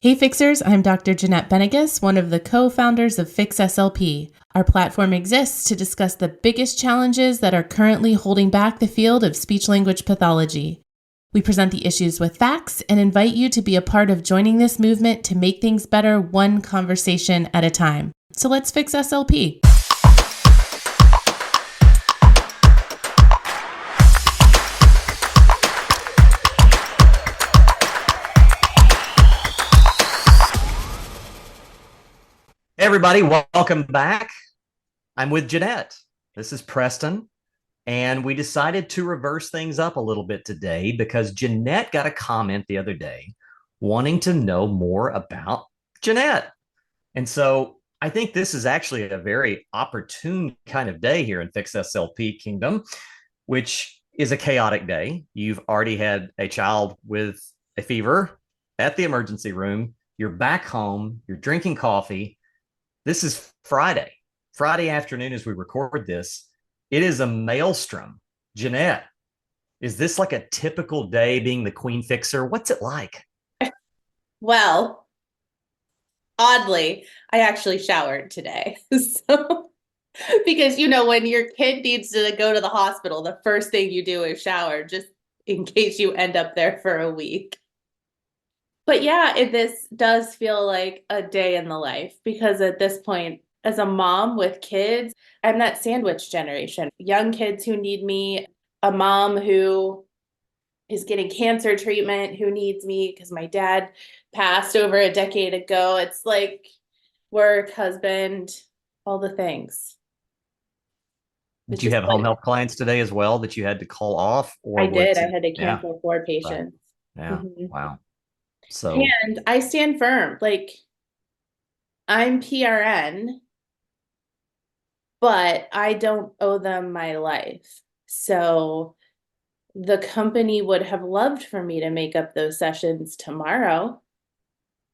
Hey Fixers, I'm Dr. Jeanette Benigas, one of the co-founders of Fix SLP. Our platform exists to discuss the biggest challenges that are currently holding back the field of speech-language pathology. We present the issues with facts and invite you to be a part of joining this movement to make things better one conversation at a time. So let's fix SLP. Hey everybody, welcome back. I'm with Jeanette. This is Preston, and we decided to reverse things up a little bit today because Jeanette got a comment the other day wanting to know more about Jeanette. And so I think this is actually a very opportune kind of day here in Fix SLP Kingdom, which is a chaotic day. You've already had a child with a fever at the emergency room. You're back home. You're drinking coffee. This is Friday afternoon as we record this. It is a maelstrom. Jeanette, is this like a typical day being the queen fixer? What's it like? Well, oddly, I actually showered today. So, because when your kid needs to go to the hospital, the first thing you do is shower, just in case you end up there for a week. But yeah, this does feel like a day in the life because at this point, as a mom with kids, I'm that sandwich generation. Young kids who need me, a mom who is getting cancer treatment, who needs me because my dad passed over a decade ago. It's like work, husband, all the things. Did you have home health clients today as well that you had to call off? I did. I had to cancel 4 Right. patients. Yeah. Mhm. Wow. So, And I stand firm. Like, I'm PRN, but I don't owe them my life. So the company would have loved for me to make up those sessions tomorrow,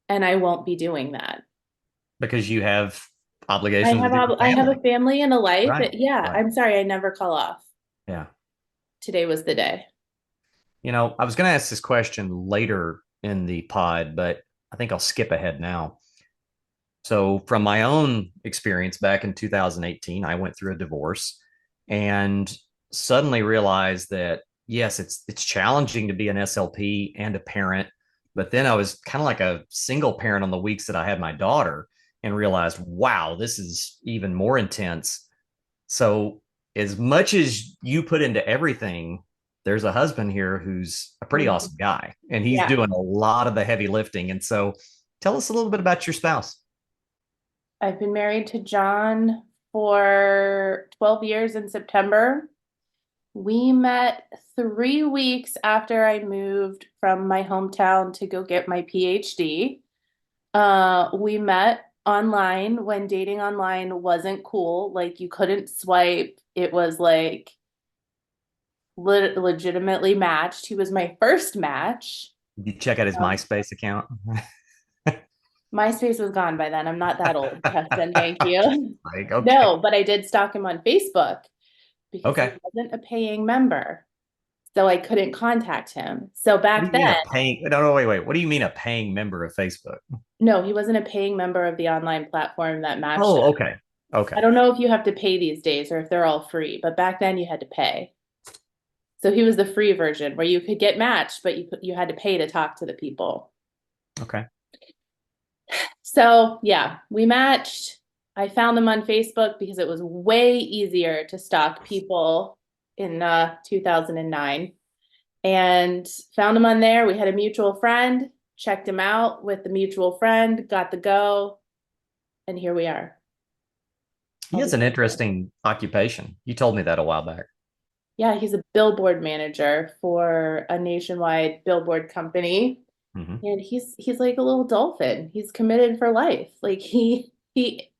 and I won't be doing that. because you have I obligations have with your I have a family. family and a life. Right. Yeah, Right. I'm sorry, I never call off. Yeah. Today was the day. I was going to ask this question later in the pod, but I think I'll skip ahead now. So, from my own experience back in 2018, I went through a divorce and suddenly realized that yes, it's challenging to be an SLP and a parent, but then I was kind of like a single parent on the weeks that I had my daughter and realized, wow, this is even more intense. So, as much as you put into everything, there's a husband here who's a pretty Mhm. awesome guy and he's Yeah. doing a lot of the heavy lifting. And so, tell us a little bit about your spouse. I've been married to John for 12 years in September. We met 3 weeks after I moved from my hometown to go get my PhD. We met online when dating online wasn't cool. Like you couldn't swipe. It was like legitimately matched. He was my first match. Did you check out his Um, MySpace account? MySpace was gone by then. I'm not that old, Preston. Thank you. Like, okay. No, but I did stalk him on Facebook because he Okay. wasn't a paying member. So I couldn't contact him. So What do back you mean then, a paying? No, no, wait. What do you mean a paying member of Facebook? no, he wasn't a paying member of the online platform that matched Oh, us. okay. I Okay. don't know if you have to pay these days or if they're all free, but back then you had to pay. So he was the free version where you could get matched, but you had to pay to talk to the people. Okay. So yeah, we matched. I found him on Facebook because it was way easier to stalk people in 2009 and found him on there. We had a mutual friend, checked him out with the mutual friend, got the go, and here we are. He has an interesting occupation. You told me that a while back. Yeah, he's a billboard manager for a nationwide billboard company. Hmm. And he's like a little dolphin. He's committed for life. Like he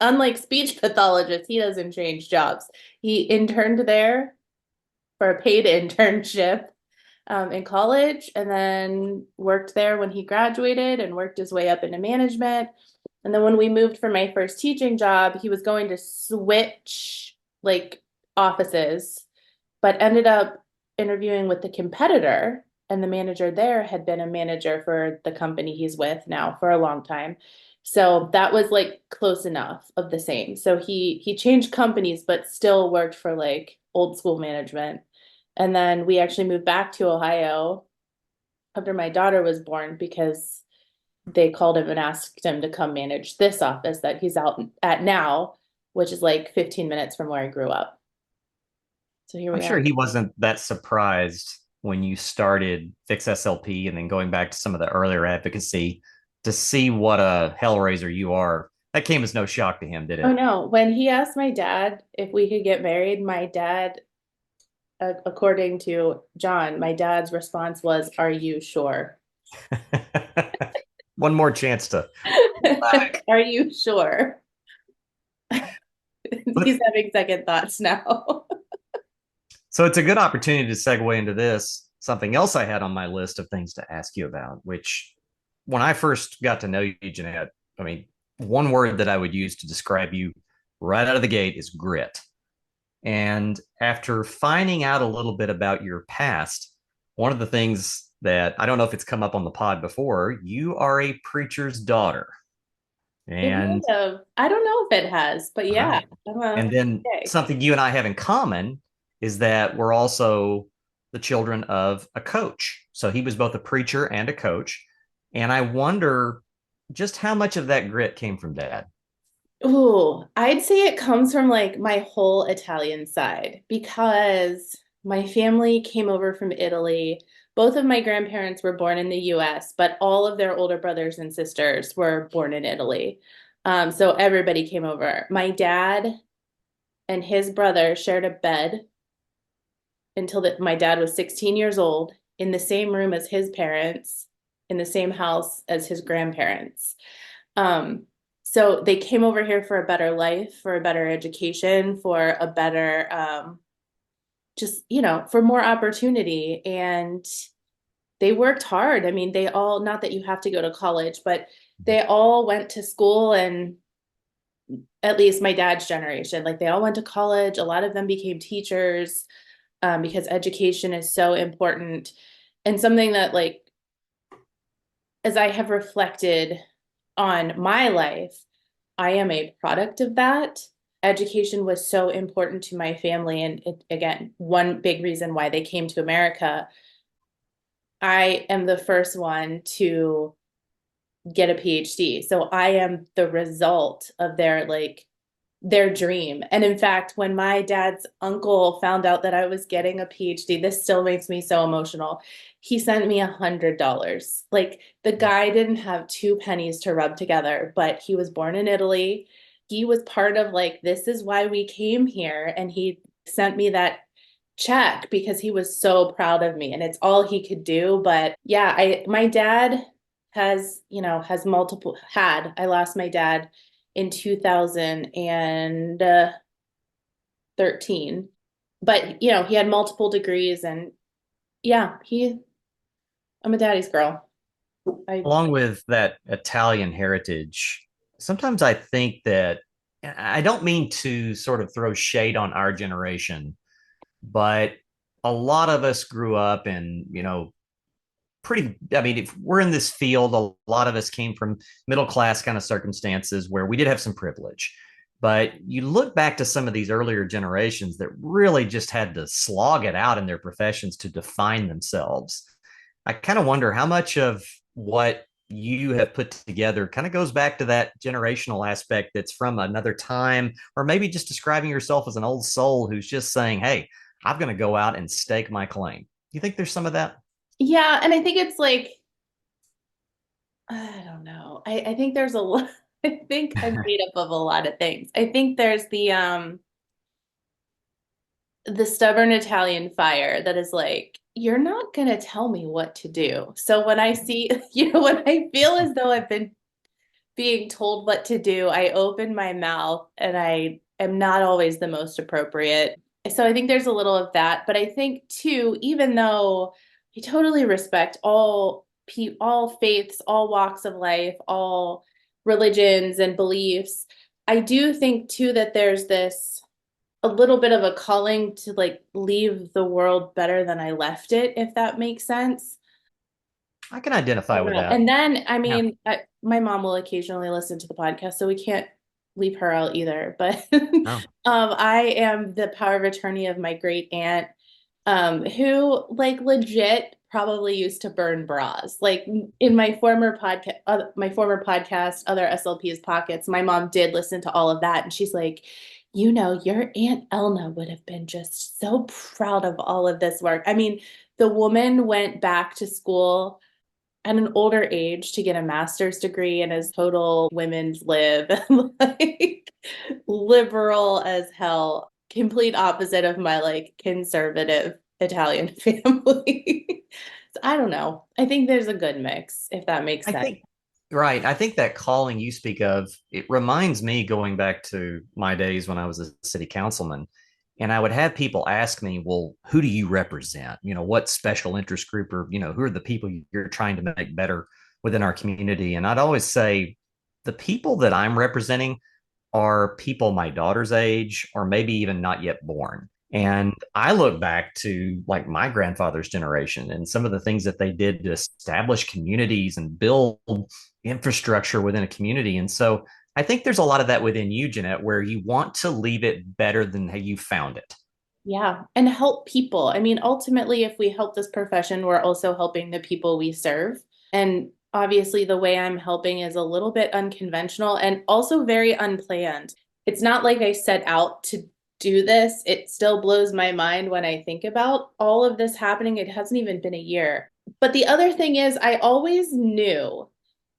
unlike speech pathologists, he doesn't change jobs. He interned there for a paid internship in college and then worked there when he graduated and worked his way up into management. And then when we moved for my first teaching job, he was going to switch like offices, but ended up interviewing with the competitor and the manager there had been a manager for the company he's with now for a long time. So that was like close enough of the same. So he changed companies, but still worked for like old school management. And then we actually moved back to Ohio after my daughter was born because they called him and asked him to come manage this office that he's out at now, which is like 15 minutes from where I grew up. So here I'm we sure are. he wasn't that surprised when you started Fix SLP and then going back to some of the earlier advocacy to see what a hellraiser you are. That came as no shock to him, did Oh it? no, when he asked my dad if we could get married, my dad, according to John, my dad's response was, "Are you sure?" One more chance to pull back. Are you sure? But He's having second thoughts now. so it's a good opportunity to segue into this. Something else I had on my list of things to ask you about, which when I first got to know you, Jeanette, I mean, one word that I would use to describe you right out of the gate is grit. And after finding out a little bit about your past, one of the things that I don't know if it's come up on the pod before, you are a preacher's daughter. It And might have. I don't know if it has, but yeah, right. I'm a And then okay. something you and I have in common is that we're also the children of a coach. So he was both a preacher and a coach. And I wonder just how much of that grit came from dad. Ooh, I'd say it comes from like my whole Italian side because my family came over from Italy. Both of my grandparents were born in the US, but all of their older brothers and sisters were born in Italy. So everybody came over. My dad and his brother shared a bed until my dad was 16 years old in the same room as his parents, in the same house as his grandparents. Um, so they came over here for a better life, for a better education, for a better, just, for more opportunity. And they worked hard. I mean, they all, not that you have to go to college, but they all went to school, and at least my dad's generation, like they all went to college. A lot of them became teachers, because education is so important and something that like as I have reflected on my life, I am a product of that. Education was so important to my family. And it, again, one big reason why they came to America. I am the first one to get a PhD. So I am the result of their dream. And in fact, when my dad's uncle found out that I was getting a PhD, this still makes me so emotional. He sent me $100. Like the guy didn't have two pennies to rub together, but he was born in Italy. He was part of like, this is why we came here. And he sent me that check because he was so proud of me and it's all he could do. But yeah, my dad has multiple had, I lost my dad in 2013. But he had multiple degrees and yeah, I'm a daddy's girl. I Along with that Italian heritage, sometimes I think that I don't mean to sort of throw shade on our generation, but a lot of us grew up in, pretty, I mean, if we're in this field, a lot of us came from middle class kind of circumstances where we did have some privilege. But you look back to some of these earlier generations that really just had to slog it out in their professions to define themselves. I kind of wonder how much of what you have put together kind of goes back to that generational aspect that's from another time, or maybe just describing yourself as an old soul who's just saying, hey, I'm going to go out and stake my claim. You think there's some of that? Yeah, and I think it's like I don't know. I think there's a lot. I think I'm made up of a lot of things. I think there's the stubborn Italian fire that is like, you're not gonna tell me what to do. So when I see, when I feel as though I've been being told what to do, I open my mouth and I am not always the most appropriate. So I think there's a little of that. But I think too, even though I totally respect all faiths, all walks of life, all religions and beliefs, I do think too that there's this a little bit of a calling to like leave the world better than I left it, if that makes sense. I can identify don't with know. that. And then, I Yeah. mean, my mom will occasionally listen to the podcast, so we can't leave her out either. But Oh, I am the power of attorney of my great aunt, who like legit probably used to burn bras. Like in my former podcast, other SLP's pockets, my mom did listen to all of that, and she's like, your Aunt Elna would have been just so proud of all of this work. I mean, the woman went back to school at an older age to get a master's degree and is total women's lib, like liberal as hell, complete opposite of my like conservative Italian family. So I don't know. I think there's a good mix, if that makes I sense. think, right. I think that calling you speak of, it reminds me going back to my days when I was a city councilman. And I would have people ask me, well, who do you represent? What special interest group, or, who are the people you're trying to make better within our community? And I'd always say the people that I'm representing are people my daughter's age or maybe even not yet born. And I look back to like my grandfather's generation and some of the things that they did to establish communities and build infrastructure within a community. And so I think there's a lot of that within you, Jeanette, where you want to leave it better than how you found it. Yeah, and help people. I mean, ultimately, if we help this profession, we're also helping the people we serve. And obviously, the way I'm helping is a little bit unconventional and also very unplanned. It's not like I set out to do this. It still blows my mind when I think about all of this happening. It hasn't even been a year. But the other thing is, I always knew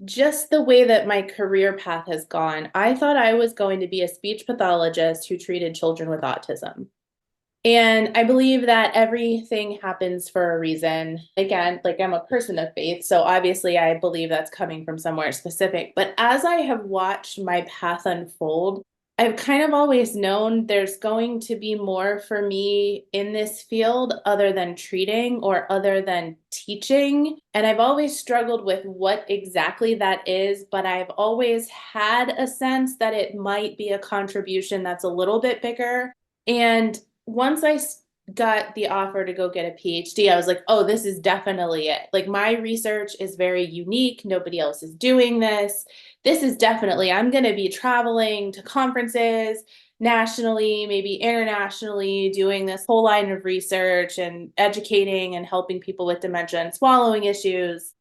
just the way that my career path has gone. I thought I was going to be a speech pathologist who treated children with autism. And I believe that everything happens for a reason. Again, like I'm a person of faith, so obviously I believe that's coming from somewhere specific. But as I have watched my path unfold, I've kind of always known there's going to be more for me in this field other than treating or other than teaching. And I've always struggled with what exactly that is, but I've always had a sense that it might be a contribution that's a little bit bigger. And once I got the offer to go get a PhD, I was like, oh, this is definitely it. Like, my research is very unique. Nobody else is doing this. This is definitely, I'm going to be traveling to conferences nationally, maybe internationally, doing this whole line of research and educating and helping people with dementia and swallowing issues.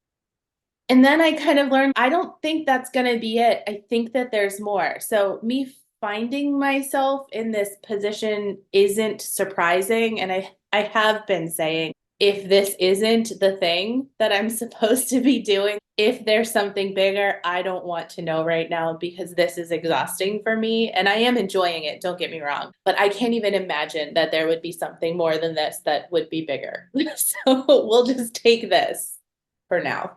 And then I kind of learned, I don't think that's going to be it. I think that there's more. So, me finding myself in this position isn't surprising. And I have been saying, if this isn't the thing that I'm supposed to be doing, if there's something bigger, I don't want to know right now because this is exhausting for me. And I am enjoying it, don't get me wrong. But I can't even imagine that there would be something more than this that would be bigger. So we'll just take this for now.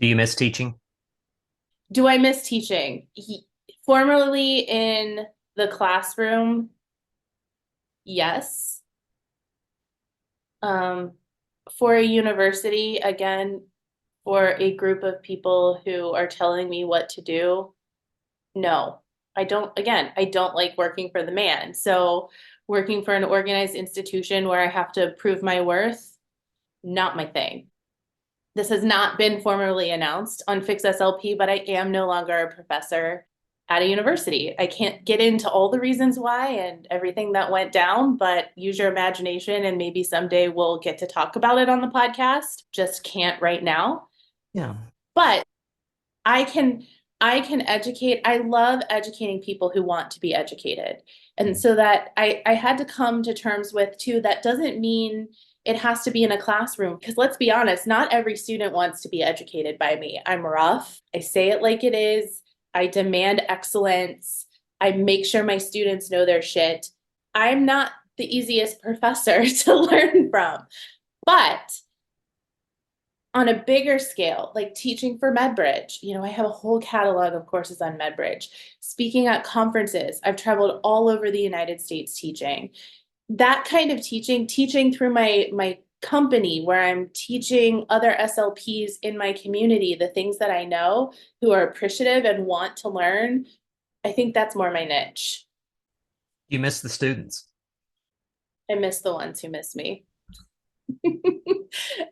Do you miss teaching? Do I miss teaching? Formerly in the classroom, yes. Um, for a university, again, for a group of people who are telling me what to do, no. I don't like working for the man. So working for an organized institution where I have to prove my worth, not my thing. This has not been formally announced on Fix SLP, but I am no longer a professor at a university. I can't get into all the reasons why and everything that went down, but use your imagination and maybe someday we'll get to talk about it on the podcast. Just can't right now. Yeah. But I can I can educate. I love educating people who want to be educated. And so that I had to come to terms with too, that doesn't mean it has to be in a classroom. Because let's be honest, not every student wants to be educated by me. I'm rough. I say it like it is. I demand excellence. I make sure my students know their shit. I'm not the easiest professor to learn from. But on a bigger scale, like teaching for MedBridge, I have a whole catalog of courses on MedBridge. Speaking at conferences, I've traveled all over the United States teaching. That kind of teaching through my company where I'm teaching other SLPs in my community the things that I know who are appreciative and want to learn. I think that's more my niche. You miss the students. I miss the ones who miss me.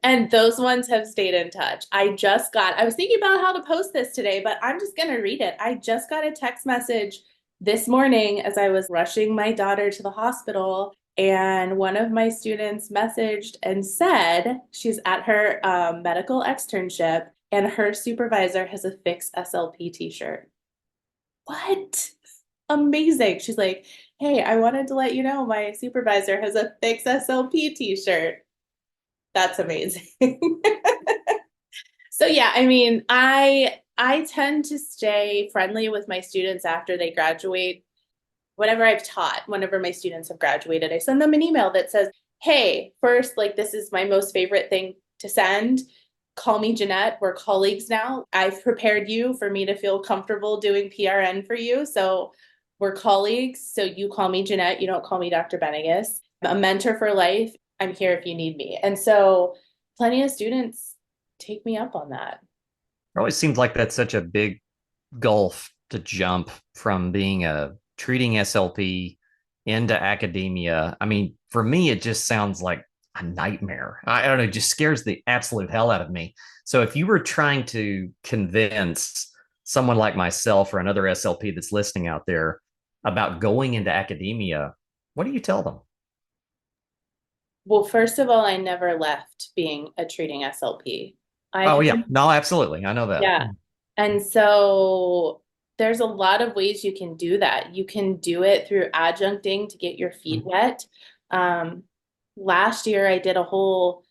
And those ones have stayed in touch. I was thinking about how to post this today, but I'm just going to read it. I just got a text message this morning as I was rushing my daughter to the hospital. And one of my students messaged and said she's at her medical externship and her supervisor has a Fix SLP t-shirt. What? Amazing. She's like, hey, I wanted to let you know my supervisor has a Fix SLP t-shirt. That's amazing. So yeah, I mean, I tend to stay friendly with my students after they graduate. Whatever I've taught, whenever my students have graduated, I send them an email that says, "Hey, first, like this is my most favorite thing to send. Call me Jeanette. We're colleagues now. I've prepared you for me to feel comfortable doing PRN for you. So we're colleagues. So you call me Jeanette. You don't call me Dr. Benigas. I'm a mentor for life. I'm here if you need me." And so plenty of students take me up on that. It always seems like that's such a big gulf to jump from being a treating SLP into academia. I mean, for me, it just sounds like a nightmare. I don't know, it just scares the absolute hell out of me. So if you were trying to convince someone like myself or another SLP that's listening out there about going into academia, what do you tell them? Well, first of all, I never left being a treating SLP. I Oh have, yeah, no, absolutely, I know that. yeah. And so there's a lot of ways you can do that. You can do it through adjuncting to get your feet wet. Um, Last year I did a whole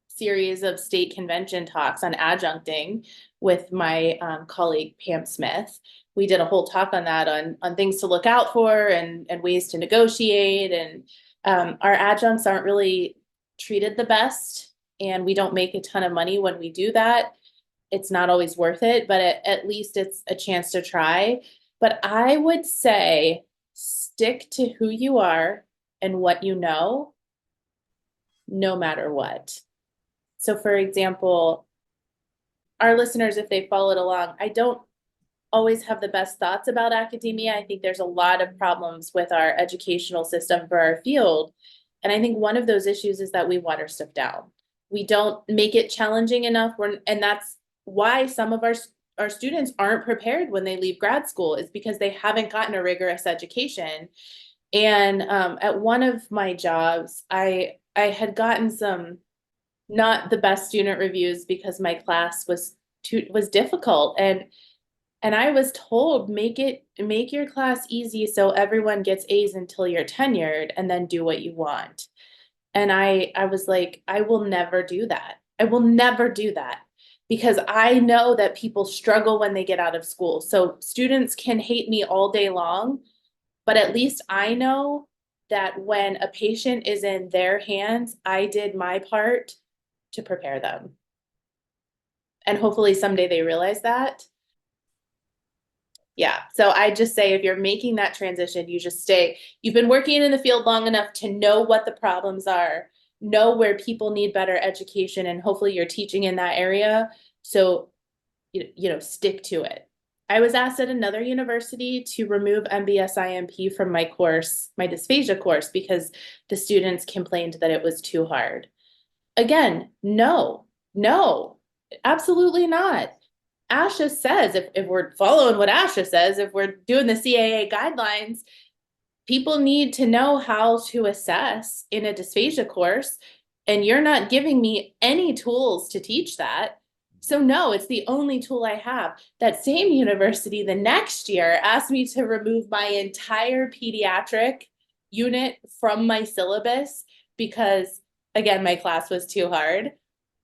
series of state convention talks on adjuncting with my colleague Pam Smith. We did a whole talk on that on things to look out for and ways to negotiate. And our adjuncts aren't really treated the best, and we don't make a ton of money when we do that. It's not always worth it, but at least it's a chance to try. But I would say stick to who you are and what you know, no matter what. So, for example, our listeners, if they followed along, I don't always have the best thoughts about academia. I think there's a lot of problems with our educational system for our field. And I think one of those issues is that we water stuff down. We don't make it challenging enough. And that's why some of our students aren't prepared when they leave grad school, is because they haven't gotten a rigorous education. And at one of my jobs, I had gotten some not the best student reviews because my class was difficult, and I was told make your class easy so everyone gets A's until you're tenured and then do what you want. And I was like, I will never do that. I will never do that because I know that people struggle when they get out of school. So students can hate me all day long, but at least I know that when a patient is in their hands, I did my part to prepare them. And hopefully someday they realize that. Yeah. So I just say if you're making that transition, you just stay, you've been working in the field long enough to know what the problems are, know where people need better education, and hopefully you're teaching in that area. So, stick to it. I was asked at another university to remove MBS-IMP from my course, my dysphagia course, because the students complained that it was too hard. Again, no, absolutely not. ASHA says, if we're following what ASHA says, if we're doing the CAA guidelines, people need to know how to assess in a dysphagia course, and you're not giving me any tools to teach that. So no, it's the only tool I have. That same university the next year asked me to remove my entire pediatric unit from my syllabus because, again, my class was too hard.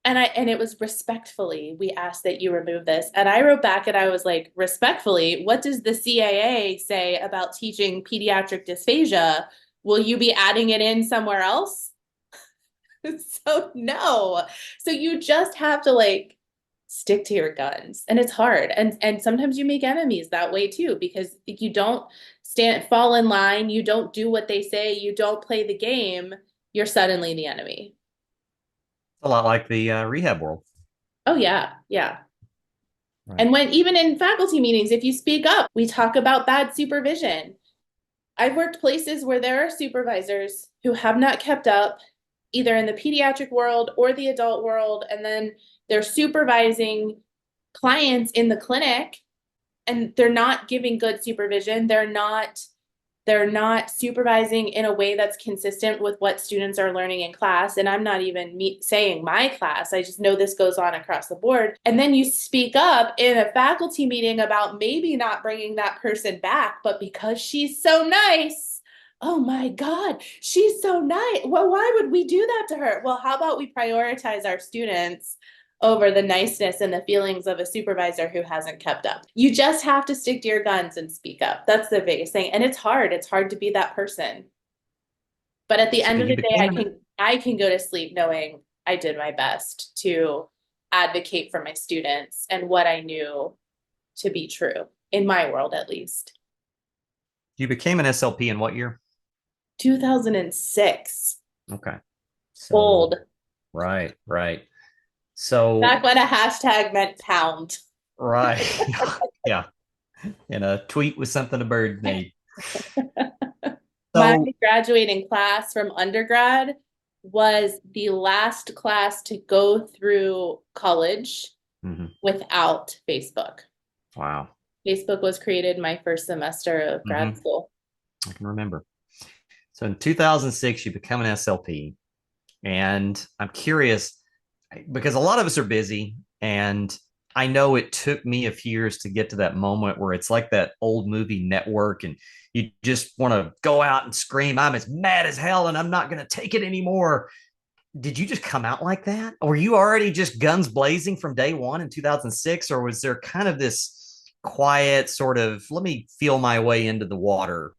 And it was respectfully, we asked that you remove this. And I wrote back and I was like, respectfully, what does the CAA say about teaching pediatric dysphagia? Will you be adding it in somewhere else? So no. So you just have to stick to your guns. And it's hard. And sometimes you make enemies that way too, because if you don't fall in line, you don't do what they say, you don't play the game, you're suddenly the enemy. A lot like the rehab world. Oh yeah, yeah. Right. And when even in faculty meetings, if you speak up, we talk about bad supervision. I've worked places where there are supervisors who have not kept up either in the pediatric world or the adult world, and then they're supervising clients in the clinic and they're not giving good supervision. They're not supervising in a way that's consistent with what students are learning in class. And I'm not even saying my class. I just know this goes on across the board. And then you speak up in a faculty meeting about maybe not bringing that person back, but because she's so nice, oh my God, she's so nice. Well, why would we do that to her? Well, how about we prioritize our students over the niceness and the feelings of a supervisor who hasn't kept up? You just have to stick to your guns and speak up. That's the biggest thing. And it's hard. It's hard to be that person. But at the So end of you the day, became an I can go to sleep knowing I did my best to advocate for my students and what I knew to be true in my world, at least. you became an SLP in what year? 2006. Okay. So Old. right, right. So Back when a hashtag meant pound. right. Yeah. And a tweet was something a bird made. My So graduating class from undergrad was the last class to go through college mhm, without Facebook. wow. Facebook was created my first semester of grad Hmm. school. I can remember. So in 2006, you become an SLP. And I'm curious because a lot of us are busy. And I know it took me a few years to get to that moment where it's like that old movie Network and you just want to go out and scream, I'm as mad as hell and I'm not going to take it anymore. Did you just come out like that? Or were you already just guns blazing from day one in 2006? Or was there kind of this quiet sort of, let me feel my way into the water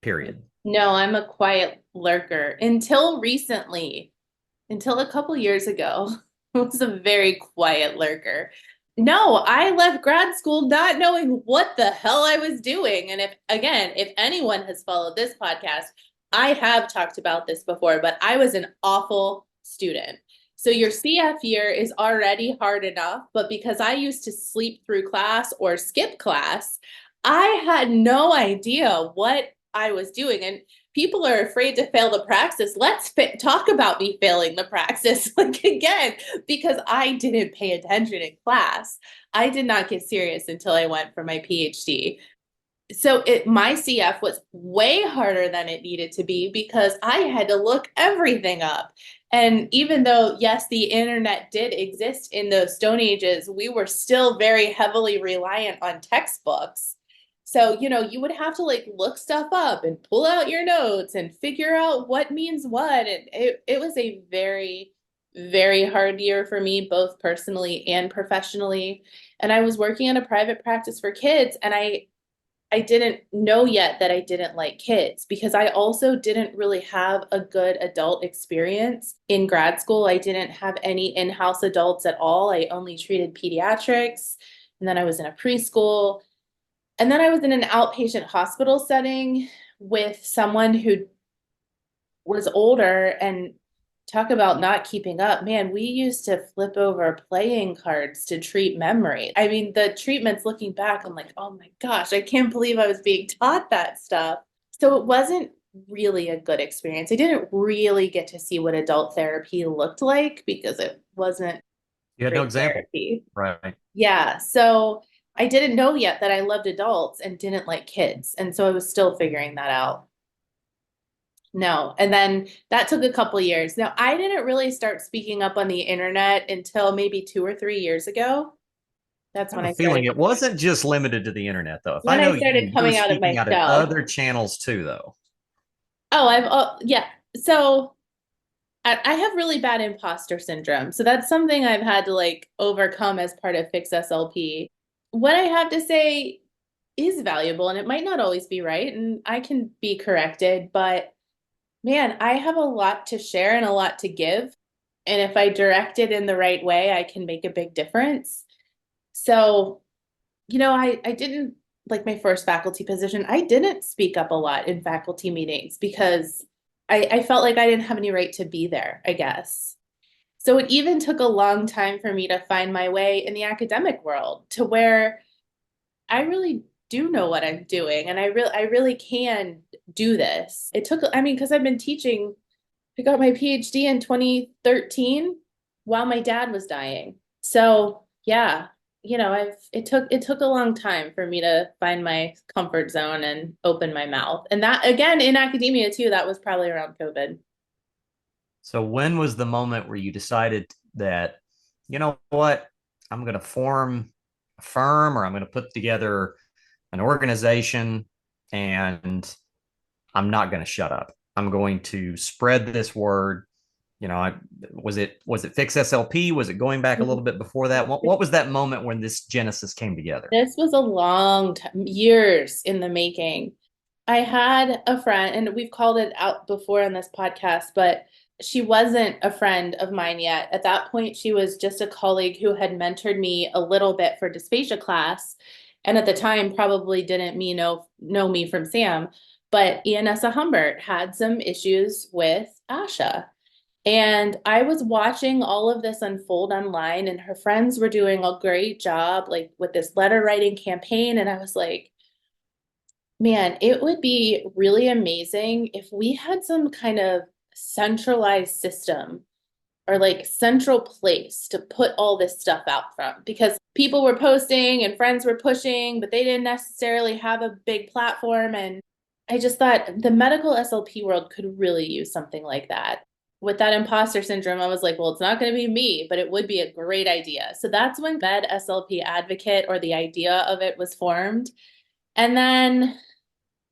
period? No, I'm a quiet lurker until recently, until a couple years ago. I was a very quiet lurker. No, I left grad school not knowing what the hell I was doing. And if anyone has followed this podcast, I have talked about this before, but I was an awful student. So your CF year is already hard enough, but because I used to sleep through class or skip class, I had no idea what I was doing. And people are afraid to fail the praxis. Let's talk about me failing the praxis like again, because I didn't pay attention in class. I did not get serious until I went for my PhD. So my CF was way harder than it needed to be because I had to look everything up. And even though, yes, the internet did exist in those Stone Ages, we were still very heavily reliant on textbooks. So, you would have to like look stuff up and pull out your notes and figure out what means what. And it was a very, very hard year for me, both personally and professionally. And I was working in a private practice for kids, and I didn't know yet that I didn't like kids because I also didn't really have a good adult experience in grad school. I didn't have any in-house adults at all. I only treated pediatrics. And then I was in a preschool. And then I was in an outpatient hospital setting with someone who was older, and talk about not keeping up. Man, we used to flip over playing cards to treat memory. I mean, the treatments looking back, I'm like, oh my gosh, I can't believe I was being taught that stuff. So it wasn't really a good experience. I didn't really get to see what adult therapy looked like because it wasn't You had no great example. therapy. Right. Yeah. So I didn't know yet that I loved adults and didn't like kids. And so I was still figuring that out. No. And then that took a couple years. Now, I didn't really start speaking up on the internet until maybe 2 or 3 years ago. That's I have when a I feeling started it wasn't just limited to the internet, though. If I when I know started you were coming out of speaking my out at shell. other channels too, though. Oh, yeah. So I have really bad imposter syndrome. So that's something I've had to like overcome as part of Fix SLP. What I have to say is valuable, and it might not always be right, and I can be corrected, but man, I have a lot to share and a lot to give. And if I direct it in the right way, I can make a big difference. So, I didn't like my first faculty position. I didn't speak up a lot in faculty meetings because I felt like I didn't have any right to be there, I guess. So it even took a long time for me to find my way in the academic world to where I really do know what I'm doing and I really can do this. It took, I mean, because I've been teaching I got my PhD in 2013 while my dad was dying. So yeah, it took a long time for me to find my comfort zone and open my mouth. And that again in academia too, that was probably around COVID. So when was the moment where you decided that, you know what, I'm going to form a firm or I'm going to put together an organization and I'm not going to shut up. I'm going to spread this word. Was it Fix SLP? Was it going back a little bit before that? What was that moment when this genesis came together? This was a long time, years in the making. I had a friend, and we've called it out before on this podcast, but she wasn't a friend of mine yet. At that point, she was just a colleague who had mentored me a little bit for dysphagia class. And at the time, probably didn't know me from Sam. But Ianessa Humbert had some issues with Asha. And I was watching all of this unfold online, and her friends were doing a great job, like with this letter writing campaign. And I was like, man, it would be really amazing if we had some kind of centralized system or like central place to put all this stuff out from because people were posting and friends were pushing, but they didn't necessarily have a big platform. And I just thought the medical SLP world could really use something like that. With that imposter syndrome, I was like, well, it's not going to be me, but it would be a great idea. So that's when Med SLP Advocate or the idea of it was formed. And then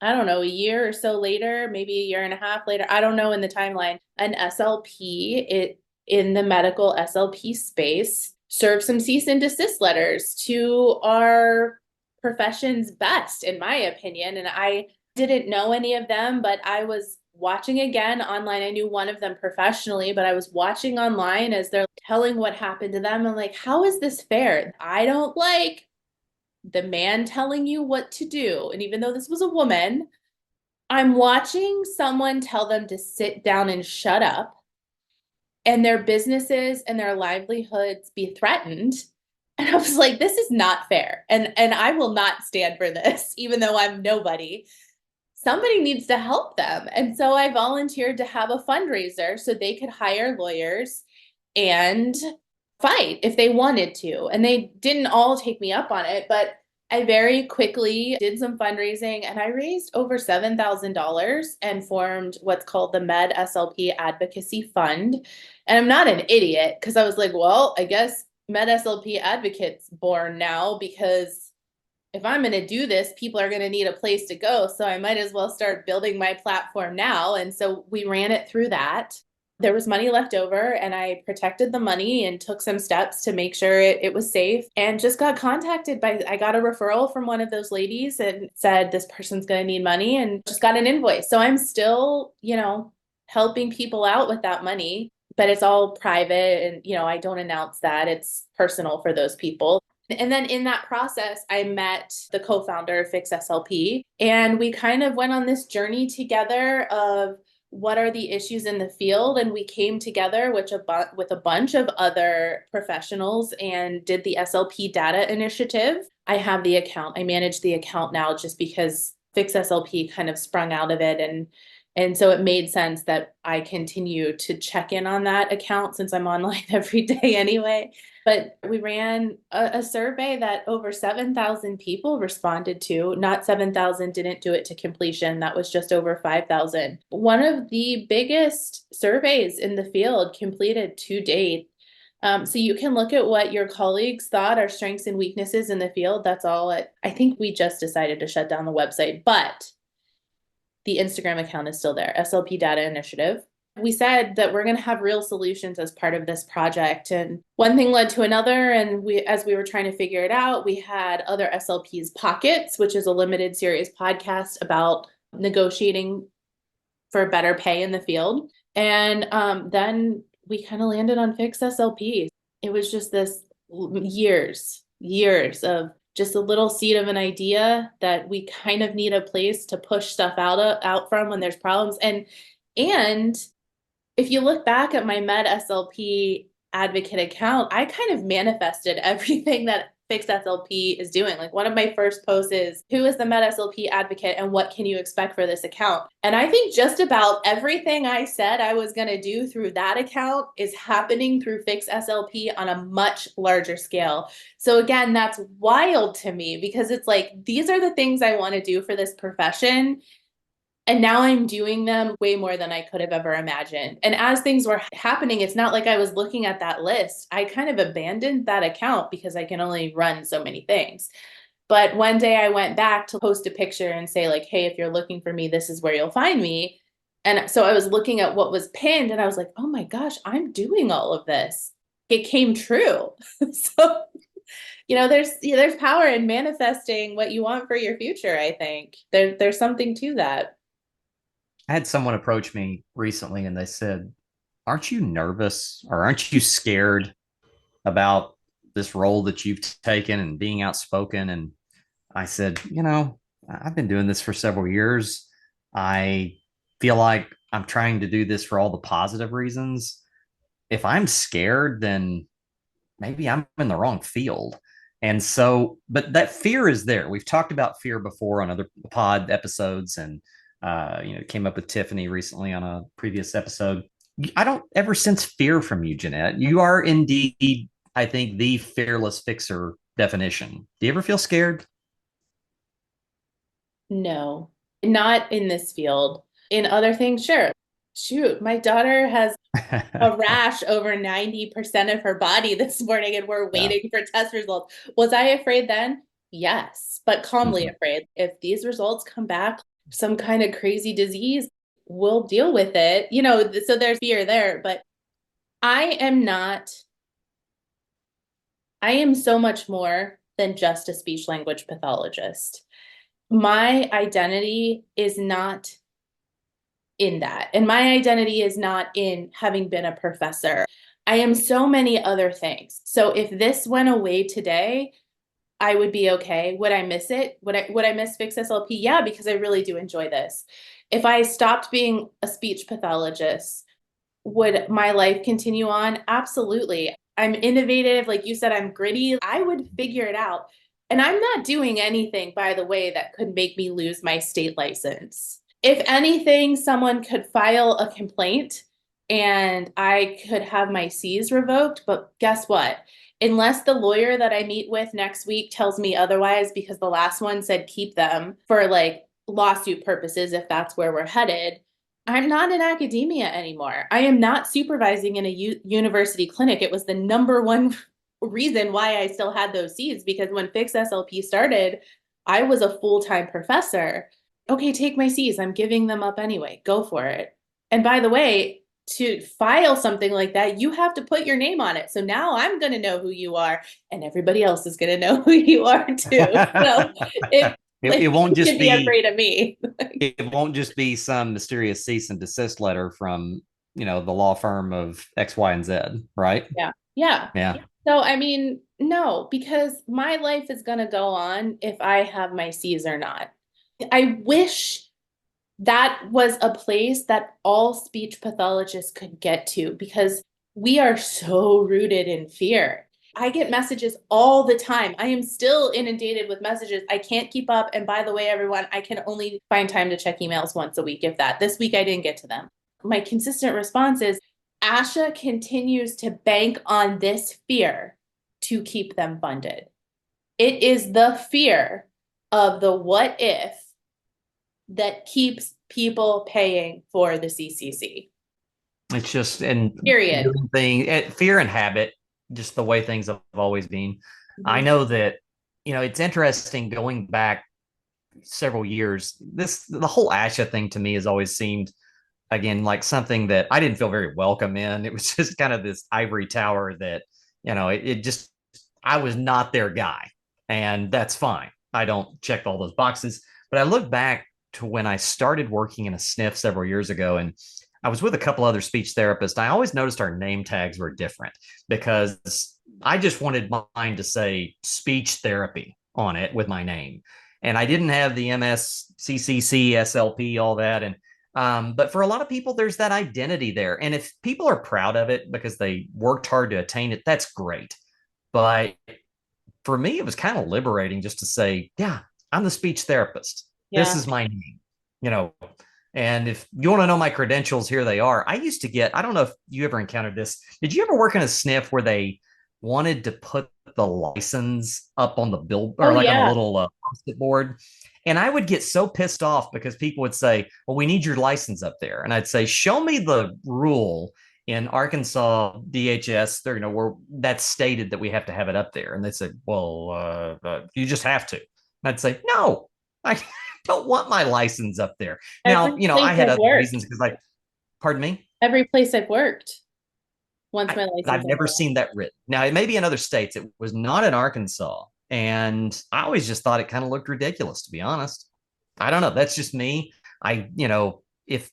I don't know, a year or so later, maybe a year and a half later, I don't know in the timeline, an SLP it in the medical SLP space served some cease and desist letters to our profession's best, in my opinion. And I didn't know any of them, but I was watching again online. I knew one of them professionally, but I was watching online as they're telling what happened to them. I'm like, how is this fair? I don't like the man telling you what to do. And even though this was a woman, I'm watching someone tell them to sit down and shut up and their businesses and their livelihoods be threatened. And I was like, this is not fair. And I will not stand for this, even though I'm nobody. Somebody needs to help them. And so I volunteered to have a fundraiser so they could hire lawyers and fight if they wanted to. And they didn't all take me up on it, but I very quickly did some fundraising and I raised over $7,000 and formed what's called the Med SLP Advocacy Fund. And I'm not an idiot because I was like, well, I guess Med SLP Advocate's born now because if I'm going to do this, people are going to need a place to go. So I might as well start building my platform now. And so we ran it through that. There was money left over, and I protected the money and took some steps to make sure it was safe and just got contacted I got a referral from one of those ladies and said, this person's going to need money and just got an invoice. So I'm still, helping people out with that money, but it's all private and, I don't announce that. It's personal for those people. And then in that process, I met the co-founder of Fix SLP, and we kind of went on this journey together of what are the issues in the field. And we came together with a bunch of other professionals and did the SLP data initiative. I have the account. I manage the account now just because Fix SLP kind of sprung out of it. And so it made sense that I continue to check in on that account since I'm online every day anyway. But we ran a survey that over 7,000 people responded to. Not 7,000 didn't do it to completion. That was just over 5,000. One of the biggest surveys in the field completed to date. So you can look at what your colleagues thought are strengths and weaknesses in the field. That's all. I think we just decided to shut down the website, but the Instagram account is still there, SLP Data Initiative. We said that we're going to have real solutions as part of this project. And one thing led to another. And as we were trying to figure it out, we had other SLP's Pockets, which is a limited series podcast about negotiating for better pay in the field. And then we kind of landed on Fix SLP. It was just this years of just a little seed of an idea that we kind of need a place to push stuff out from when there's problems. And if you look back at my Med SLP advocate account, I kind of manifested everything that Fix SLP is doing. Like one of my first posts is, who is the Med SLP advocate and what can you expect for this account? And I think just about everything I said I was going to do through that account is happening through Fix SLP on a much larger scale. So again, that's wild to me because it's like, these are the things I want to do for this profession. And now I'm doing them way more than I could have ever imagined. And as things were happening, it's not like I was looking at that list. I kind of abandoned that account because I can only run so many things. But one day I went back to post a picture and say, like, hey, if you're looking for me, this is where you'll find me. And so I was looking at what was pinned and I was like, oh my gosh, I'm doing all of this. It came true. So, there's power in manifesting what you want for your future, I think. There's something to that. I had someone approach me recently and they said, aren't you nervous or aren't you scared about this role that you've taken and being outspoken? And I said, I've been doing this for several years. I feel like I'm trying to do this for all the positive reasons. If I'm scared, then maybe I'm in the wrong field. And so, but that fear is there. We've talked about fear before on other pod episodes, and came up with Tiffany recently on a previous episode. I don't ever sense fear from you, Jeanette. You are indeed, I think, the fearless fixer definition. Do you ever feel scared? No, not in this field. In other things, sure. Shoot, my daughter has a rash over 90% of her body this morning, and we're Yeah. waiting for test results. Was I afraid then? Yes, but calmly Mhm. afraid. If these results come back, some kind of crazy disease, we'll deal with it. So there's fear there, but I am not, I am so much more than just a speech language pathologist. My identity is not in that. And my identity is not in having been a professor. I am so many other things. So if this went away today, I would be okay. Would I miss it? Would I miss Fix SLP? Yeah, because I really do enjoy this. If I stopped being a speech pathologist, would my life continue on? Absolutely. I'm innovative. Like you said, I'm gritty. I would figure it out. And I'm not doing anything, by the way, that could make me lose my state license. If anything, someone could file a complaint and I could have my Cs revoked. But guess what? Unless the lawyer that I meet with next week tells me otherwise, because the last one said keep them for like lawsuit purposes, if that's where we're headed, I'm not in academia anymore. I am not supervising in a university clinic. It was the number one reason why I still had those seats, because when Fix SLP started, I was a full-time professor. Okay, take my Cs. I'm giving them up anyway. Go for it. And by the way, to file something like that, you have to put your name on it. So now I'm going to know who you are, and everybody else is going to know who you are too. So it It like won't you just can be be afraid of me. it won't just be some mysterious cease and desist letter from the law firm of X, Y, and Z, right? Yeah. Yeah. Yeah. So, I mean, no, because my life is going to go on if I have my C's or not. I wish that was a place that all speech pathologists could get to, because we are so rooted in fear. I get messages all the time. I am still inundated with messages. I can't keep up. And by the way, everyone, I can only find time to check emails once a week, if that. This week I didn't get to them. My consistent response is ASHA continues to bank on this fear to keep them funded. It is the fear of the what if that keeps people paying for the CCC. It's just and Period. fear and habit, just the way things have always been. I Mhm. know that it's interesting going back several years. The whole ASHA thing to me has always seemed again like something that I didn't feel very welcome in. It was just kind of this ivory tower that it just I was not their guy, and that's fine. I don't check all those boxes, but I look back to when I started working in a sniff several years ago, and I was with a couple other speech therapists. I always noticed our name tags were different because I just wanted mine to say speech therapy on it with my name. And I didn't have the MSCCC, SLP, all that. And but for a lot of people, there's that identity there. And if people are proud of it because they worked hard to attain it, that's great. But for me, it was kind of liberating just to say, yeah, I'm the speech therapist. This Yeah. is my name, you know. And if you want to know my credentials, here they are. I used to get, I don't know if you ever encountered this. Did you ever work in a sniff where they wanted to put the license up on the bill Oh or like on a yeah. little post-it board? And I would get so pissed off because people would say, well, we need your license up there. And I'd say, show me the rule in Arkansas DHS, you know, where that's stated that we have to have it up there. And they'd say, well, you just have to. And I'd say, no, I don't want my license up there. Now, Every you know, I place had I've other worked. reasons because pardon me, Every place I've worked. Once my license I've on never there. seen that written. Now, it may be in other states. It was not in Arkansas. And I always just thought it kind of looked ridiculous, to be honest. I don't know. That's just me. If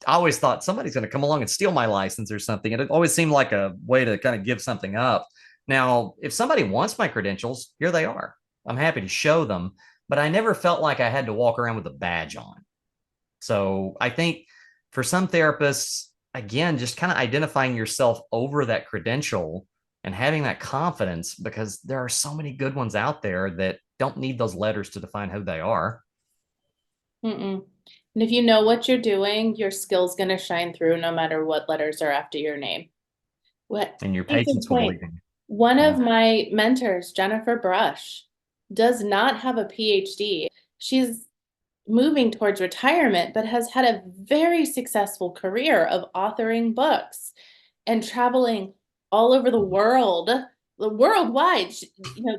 I always thought somebody's going to come along and steal my license or something, it always seemed like a way to kind of give something up. Now, if somebody wants my credentials, here they are. I'm happy to show them, but I never felt like I had to walk around with a badge on. So I think for some therapists, again, just kind of identifying yourself over that credential and having that confidence because there are so many good ones out there that don't need those letters to define who they are. Mm-mm. And if you know what you're doing, your skill's going to shine through no matter what letters are after your name. What And your case in patients will point, believe in you. one of Yeah. my mentors, Jennifer Brush, does not have a PhD. She's moving towards retirement, but has had a very successful career of authoring books and traveling all over the world, worldwide,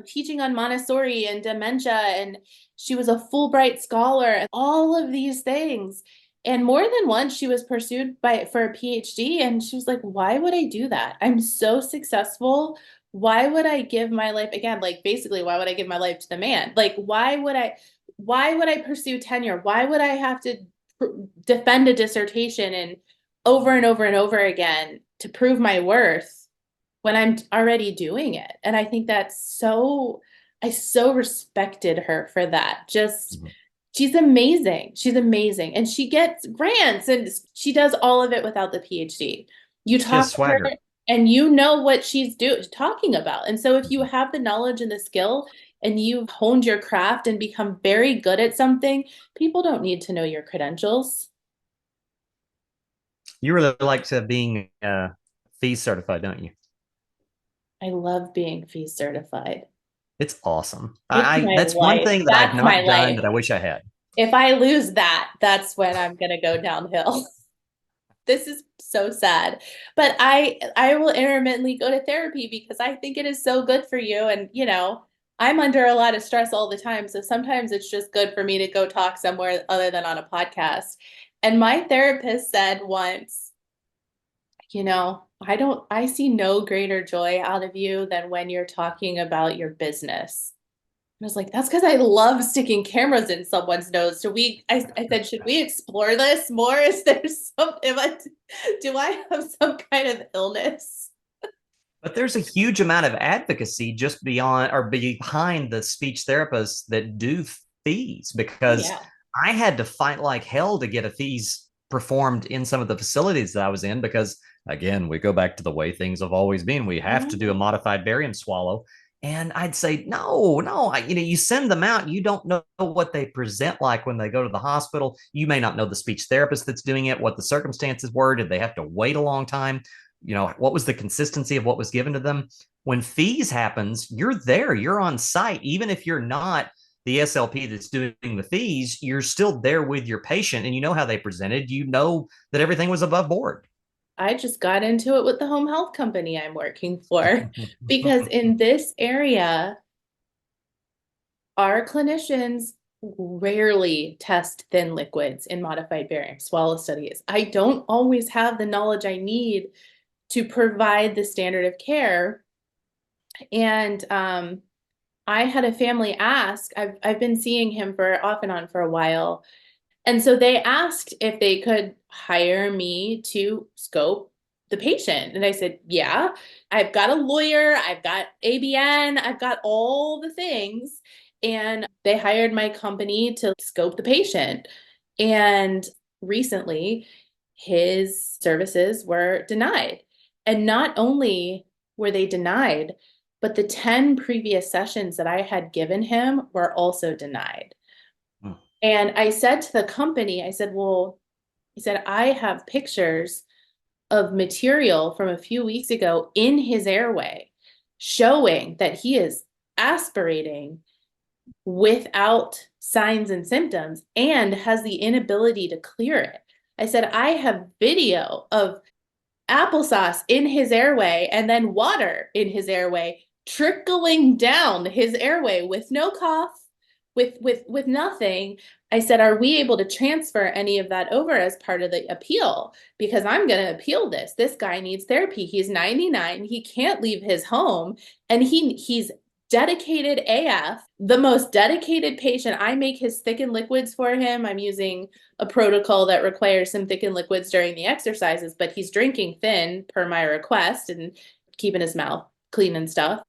teaching on Montessori and dementia. And she was a Fulbright scholar and all of these things. And more than once, she was pursued for a PhD. And she was like, why would I do that? I'm so successful. Why would I give my life again? Like basically, why would I give my life to the man? Like, why would I pursue tenure? Why would I have to defend a dissertation and over again to prove my worth when I'm already doing it? And I think I so respected her for that. Just, Mhm. she's amazing. She's amazing. And she gets grants and she does all of it without the PhD. You She has talk to her swagger. and you know what she's talking about. And so if you Mhm. have the knowledge and the skill and you've honed your craft and become very good at something, people don't need to know your credentials. You really like to being fee certified, don't you? I love being fee certified. It's awesome. It's my That's one life. thing that I've That's my not done life. that I wish I had. If I lose that, that's when I'm going to go downhill. This is so sad. But I will intermittently go to therapy because I think it is so good for you. And I'm under a lot of stress all the time. So sometimes it's just good for me to go talk somewhere other than on a podcast. And my therapist said once, I see no greater joy out of you than when you're talking about your business. I was like, that's because I love sticking cameras in someone's nose. I said, should we explore this more? Is there do I have some kind of illness? But there's a huge amount of advocacy just beyond or behind the speech therapists that do fees Oh, because yeah. I had to fight like hell to get a fees performed in some of the facilities that I was in because again, we go back to the way things have always been. We have to do a Mhm. modified barium swallow. And I'd say, no, no, you send them out. You don't know what they present like when they go to the hospital. You may not know the speech therapist that's doing it, what the circumstances were. Did they have to wait a long time? What was the consistency of what was given to them? When fees happens, you're there, you're on site. Even if you're not the SLP that's doing the fees, you're still there with your patient and you know how they presented. You know that everything was above board. I just got into it with the home health company I'm working for because in this area, our clinicians rarely test thin liquids in modified barium swallow studies. I don't always have the knowledge I need to provide the standard of care. And I had a family ask, I've been seeing him for off and on for a while. And so they asked if they could hire me to scope the patient. And I said, yeah, I've got a lawyer, I've got ABN, I've got all the things. And they hired my company to scope the patient. And recently, his services were denied. And not only were they denied, but the 10 previous sessions that I had given him were also denied. Hmm. And I said to the company, I said, well, he said, I have pictures of material from a few weeks ago in his airway showing that he is aspirating without signs and symptoms and has the inability to clear it. I said, I have video of applesauce in his airway and then water in his airway trickling down his airway with no cough, with nothing. I said, are we able to transfer any of that over as part of the appeal? Because I'm going to appeal this. This guy needs therapy. He's 99. He can't leave his home. And he's dedicated AF, the most dedicated patient. I make his thickened liquids for him. I'm using a protocol that requires some thickened liquids during the exercises, but he's drinking thin per my request and keeping his mouth clean and stuff.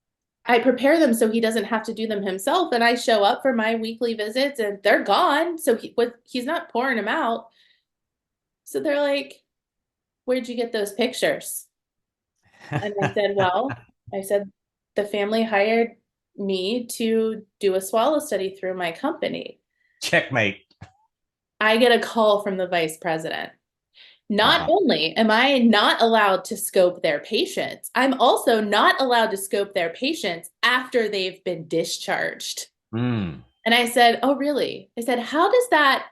I prepare them so he doesn't have to do them himself. And I show up for my weekly visits and they're gone. So he's not pouring them out. So they're like, where'd you get those pictures? And I said, well, I said, the family hired me to do a swallow study through my company. Checkmate. I get a call from the vice president. Not Uh-huh. only am I not allowed to scope their patients, I'm also not allowed to scope their patients after they've been discharged. Mm. And I said, oh, really? I said, how does that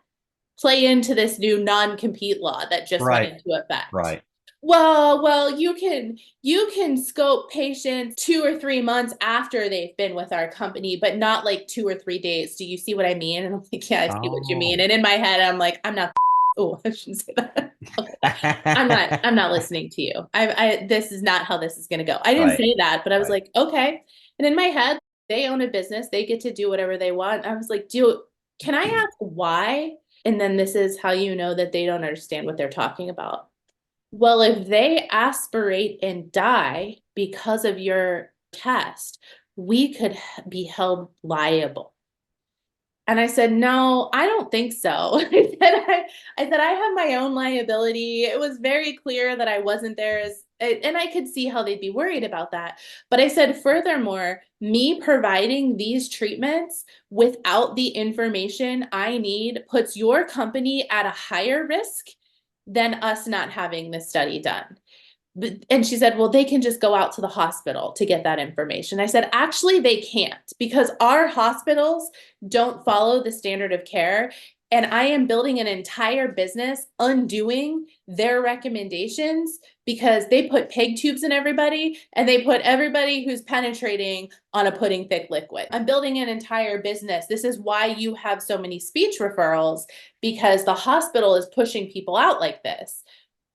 play into this new non-compete law that just went Right. into effect? Right. Well, you can scope patients 2 or 3 months after they've been with our company, but not like 2 or 3 days. Do you see what I mean? And I'm like, yeah, I see what you mean. Oh. And in my head, I'm like, I'm not. Oh, I shouldn't say that. I'm not listening to you. This is not how this is going to go. I didn't Right. say that, but I was Right. like, okay. And in my head, they own a business. They get to do whatever they want. I was like, can I ask why? And then this is how you know that they don't understand what they're talking about. Well, if they aspirate and die because of your test, we could be held liable. And I said, no, I don't think so. I said, I have my own liability. It was very clear that I wasn't there and I could see how they'd be worried about that. But I said, furthermore, me providing these treatments without the information I need puts your company at a higher risk than us not having this study done. And she said, well, they can just go out to the hospital to get that information. I said, actually, they can't because our hospitals don't follow the standard of care. And I am building an entire business undoing their recommendations because they put peg tubes in everybody and they put everybody who's penetrating on a pudding thick liquid. I'm building an entire business. This is why you have so many speech referrals because the hospital is pushing people out like this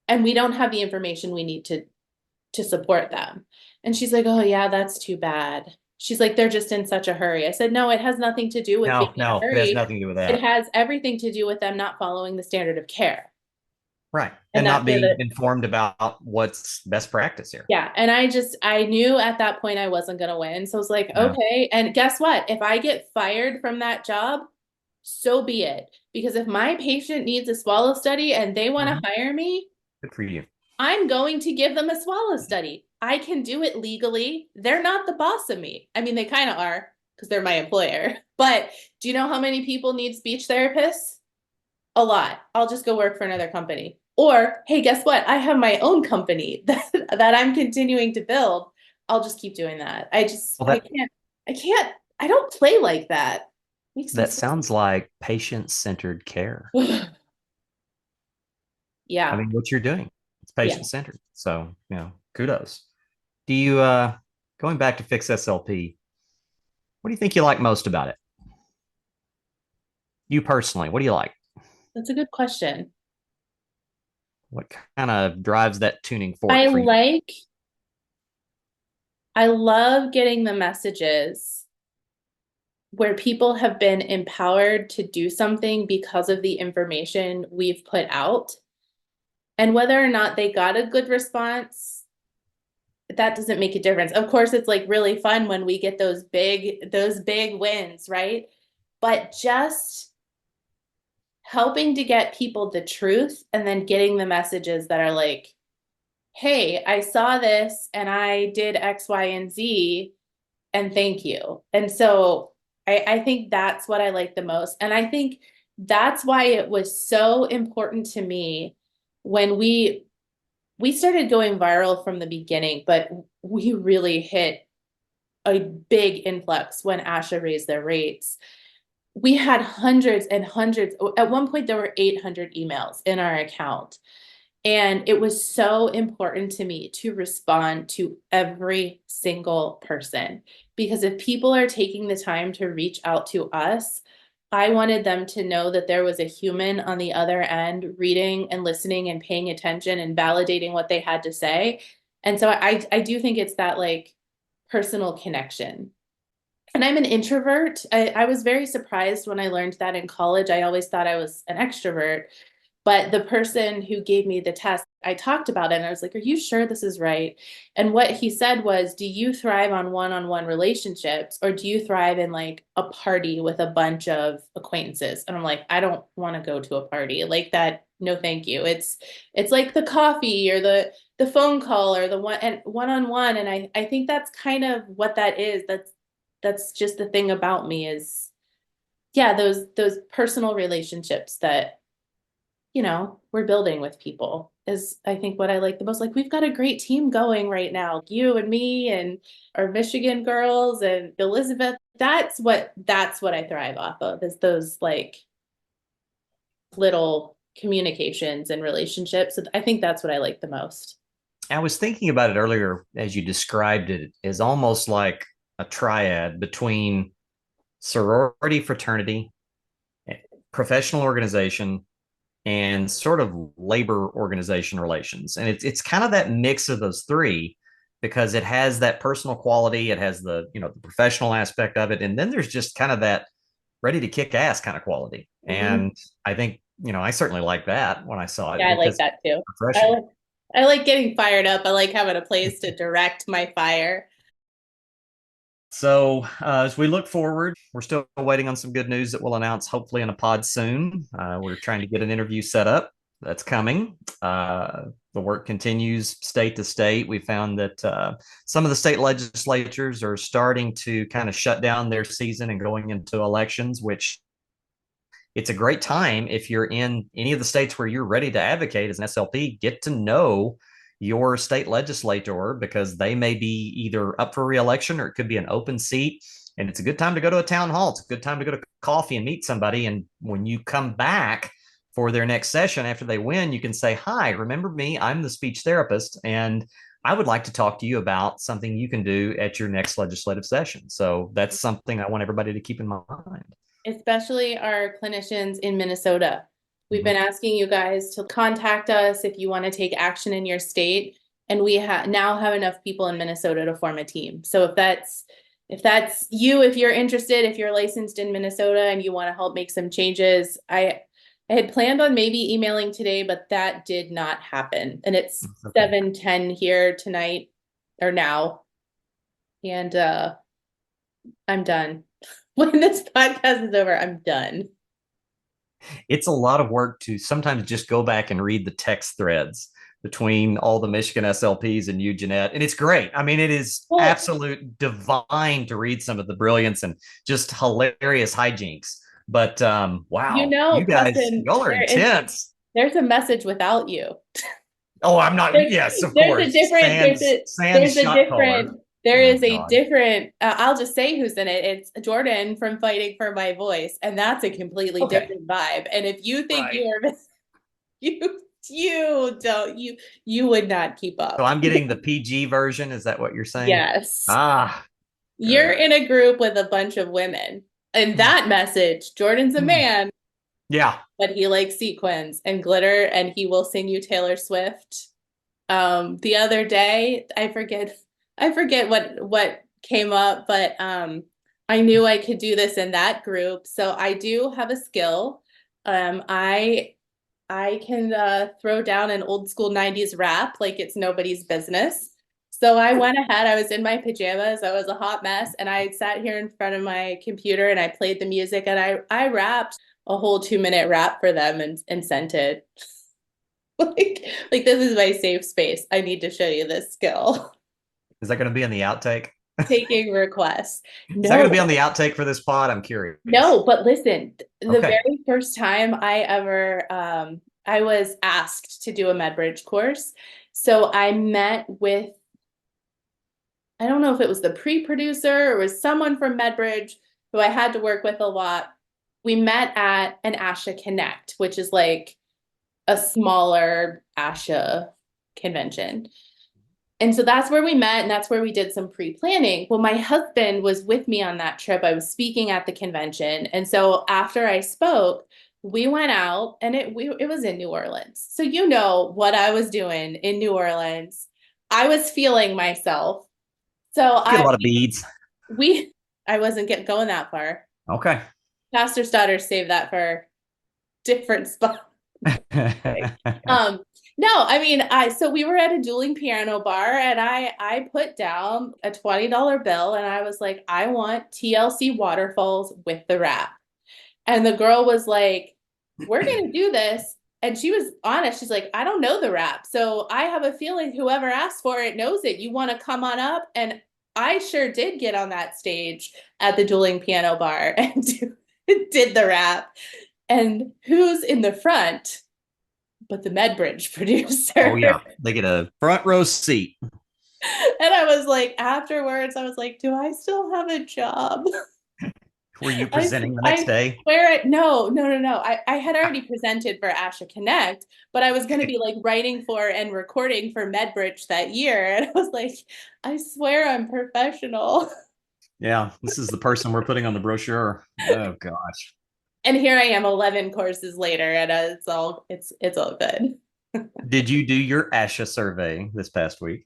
and we don't have the information we need to support them. And she's like, oh yeah, that's too bad. She's like, they're just in such a hurry. I said, no, it has nothing to do with being No, in a no, it has hurry. nothing to do with It that. has everything to do with them not following the standard of care. Right. And And that's not where being informed about what's best practice here. yeah. And I knew at that point I wasn't going to win. So I was like, Yeah. okay. And guess what? If I get fired from that job, so be it. Because if my patient needs a swallow study and they want to Mhm. hire me, Good for you. I'm going to give them a swallow study. I can do it legally. They're not the boss of me. I mean, they kind of are because they're my employer. But do you know how many people need speech therapists? A lot. I'll just go work for another company. Or, hey, guess what? I have my own company that I'm continuing to build. I'll just keep doing that. Well, I don't play like that. Makes me that so sounds like patient-centered care. I yeah. mean, what you're doing, it's Yeah. patient-centered. So, kudos. Do you going back to Fix SLP, what do you think you like most about it? You personally, what do you like? That's a good question. What kind of drives that tuning I fork for you? like I love getting the messages where people have been empowered to do something because of the information we've put out. And whether or not they got a good response, that doesn't make a difference. Of course, it's like really fun when we get those big wins, right? But just helping to get people the truth and then getting the messages that are like, hey, I saw this and I did X, Y, and Z. and thank you. And so I think that's what I like the most. And I think that's why it was so important to me when we started going viral from the beginning, but we really hit a big influx when ASHA raised their rates. We had hundreds and hundreds. At one point, there were 800 emails in our account. And it was so important to me to respond to every single person because if people are taking the time to reach out to us, I wanted them to know that there was a human on the other end reading and listening and paying attention and validating what they had to say. And so I do think it's that like personal connection. And I'm an introvert. I was very surprised when I learned that in college. I always thought I was an extrovert. But the person who gave me the test, I talked about it and I was like, are you sure this is right? And what he said was, do you thrive on one-on-one relationships or do you thrive in like a party with a bunch of acquaintances? And I'm like, I don't want to go to a party like that. No, thank you. It's like the coffee or the phone call or the one-on-one. And I think that's kind of what that is. That's just the thing about me is, yeah, those personal relationships that we're building with people is I think what I like the most. Like we've got a great team going right now. You and me and our Michigan girls and Elizabeth. That's what I thrive off of is those like little communications and relationships. So I think that's what I like the most. I was thinking about it earlier as you described it as almost like a triad between sorority, fraternity, professional organization, and sort of labor organization relations. And it's kind of that mix of those three because it has that personal quality, it has the professional aspect of it, and then there's just kind of that ready to kick ass kind of quality. Mhm. And I think, I certainly like that when I saw it Yeah, I like because that too. it's I refreshing. like I like getting fired up. I like having a place to direct my fire. So as we look forward, we're still waiting on some good news that we'll announce hopefully in a pod soon. We're trying to get an interview set up. That's coming. The work continues state to state. We found that some of the state legislatures are starting to kind of shut down their season and going into elections, which it's a great time if you're in any of the states where you're ready to advocate as an SLP, get to know your state legislator because they may be either up for reelection or it could be an open seat. And it's a good time to go to a town hall. It's a good time to go to coffee and meet somebody. And when you come back for their next session after they win, you can say, hi, remember me? I'm the speech therapist. And I would like to talk to you about something you can do at your next legislative session. So that's something I want everybody to keep in mind. Especially our clinicians in Minnesota. We've Mhm. been asking you guys to contact us if you want to take action in your state. And we now have enough people in Minnesota to form a team. So if that's you, if you're interested, if you're licensed in Minnesota and you want to help make some changes, I had planned on maybe emailing today, but that did not happen. And it's Okay. 7:10 here tonight or now. And I'm done. When this podcast is over, I'm done. It's a lot of work to sometimes just go back and read the text threads between all the Michigan SLPs and you, Jeanette. And it's great. I mean, it is Well, absolute divine to read some of the brilliance and just hilarious hijinks. But wow, you guys, Preston, y'all are intense. there's a message without you. Oh, I'm not. There, Yes, of there's a course. different, Sans shot caller. there Oh is a God. different, I'll just say who's in it. It's Jordan from Fighting for My Voice, and that's a completely Okay. different vibe. And if you think Right. you are, you, you don't, you would not keep So up. I'm getting the PG version. Is that what you're saying? Yes. Ah, You're good. in a group with a bunch of women. And that message, Jordan's a man, Yeah. but he likes sequins and glitter, and he will sing you Taylor Swift. The other day, I forget what came up, but I knew I could do this in that group. So I do have a skill. I can throw down an old school 90s rap like it's nobody's business. So I went ahead, I was in my pajamas, I was a hot mess, and I sat here in front of my computer and I played the music and I rapped a whole 2-minute rap for them and sent it. Like this is my safe space. I need to show you this skill. Is that going to be in the outtake? taking requests. Is that going to No, be on the outtake for this pod? I'm curious. no, but listen, the Okay. very first time I ever I was asked to do a MedBridge course. So I met with, I don't know if it was the pre-producer or was someone from MedBridge who I had to work with a lot. We met at an ASHA Connect, which is like a smaller ASHA convention. And so that's where we met and that's where we did some pre-planning. Well, my husband was with me on that trip. I was speaking at the convention. And so after I spoke, we went out and it was in New Orleans. So you know what I was doing in New Orleans. I was feeling myself. So Get a I lot of beads. we I wasn't going that far. Okay. Pastor's daughter saved that for different spot. Um, no, I mean, so we were at a dueling piano bar and I put down a $20 bill and I was like, I want TLC waterfalls with the wrap. And the girl was like, we're gonna do this. And she was honest. She's like, I don't know the rap. So I have a feeling whoever asked for it knows it. You want to come on up? And I sure did get on that stage at the dueling piano bar and did the rap. And who's in the front but the MedBridge Oh producer? yeah, they get a front row seat. And I was like, afterwards, I was like, do I still have a job? Were you I, presenting the next I day? swear it. No, no, no, no. I had already presented for Asha Connect, but I was going to be like writing for and recording for MedBridge that year. And I was like, I swear I'm professional. Yeah, this is the person we're putting on the brochure. Oh gosh. And here I am 11 courses later and it's all good. Did you do your ASHA survey this past week?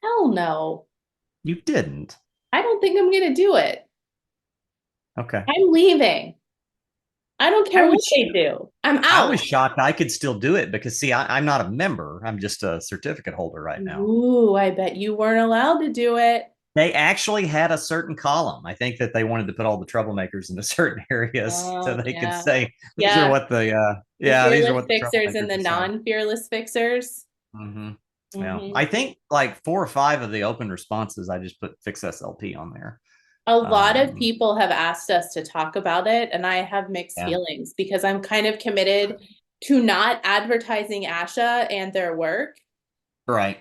Hell no. You didn't. I don't think I'm going to do it. Okay. I'm leaving. I don't I care what was they do. I'm I out. was shocked I could still do it because see, I'm not a member. I'm just a certificate holder right now. Ooh, I bet you weren't allowed to do it. They actually had a certain column. I think that they wanted to put all the troublemakers into certain areas so Oh, they could yeah. say these are Yeah. what the The yeah, these are fearless what the fixers and troublemakers the decide. non-fearless fixers. Mm-hmm. Yeah, Hmm. I think like 4 or 5 of the open responses, I just put fix SLP on there. A lot of Um, people have asked us to talk about it, and I have mixed yeah, feelings because I'm kind of committed to not advertising ASHA and their work, right.